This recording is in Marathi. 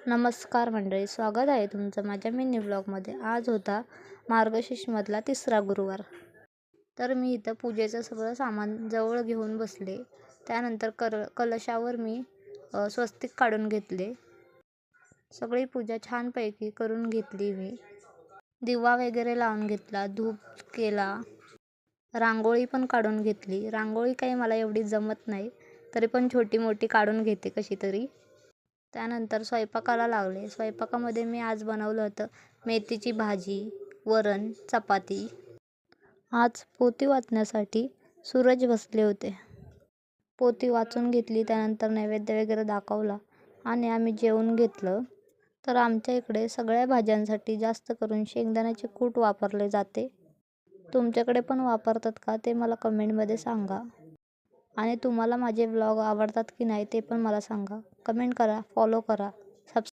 नमस्कार मंडळी, स्वागत आहे तुमचं माझ्या मिनी ब्लॉगमध्ये. आज होता मार्गशीर्षमधला 3रा गुरुवार. तर मी इथं पूजेचं सगळं सामान जवळ घेऊन बसले. त्यानंतर कलशावर मी स्वस्तिक काढून घेतले. सगळी पूजा छानपैकी करून घेतली मी. दिवा वगैरे लावून घेतला, धूप केला, रांगोळी पण काढून घेतली. रांगोळी काही मला एवढी जमत नाही, तरी पण छोटी मोठी काढून घेते कशी तरी. त्यानंतर स्वयंपाकाला लागले. स्वयंपाकामध्ये मी आज बनवलं होतं मेथीची भाजी, वरण, चपाती. आज पोथी वाचण्यासाठी सूरज बसले होते. पोथी वाचून घेतली. त्यानंतर नैवेद्य वगैरे दाखवला आणि आम्ही जेवून घेतलं. तर आमच्या इकडे सगळ्या भाज्यांसाठी जास्त करून शेंगदाण्याचे कूट वापरले जाते. तुमच्याकडे पण वापरतात का ते मला कमेंटमध्ये सांगा. आणि तुम्हाला माझे व्लॉग आवडतात की नाही ते पण मला सांगा. कमेंट करा, फॉलो करा,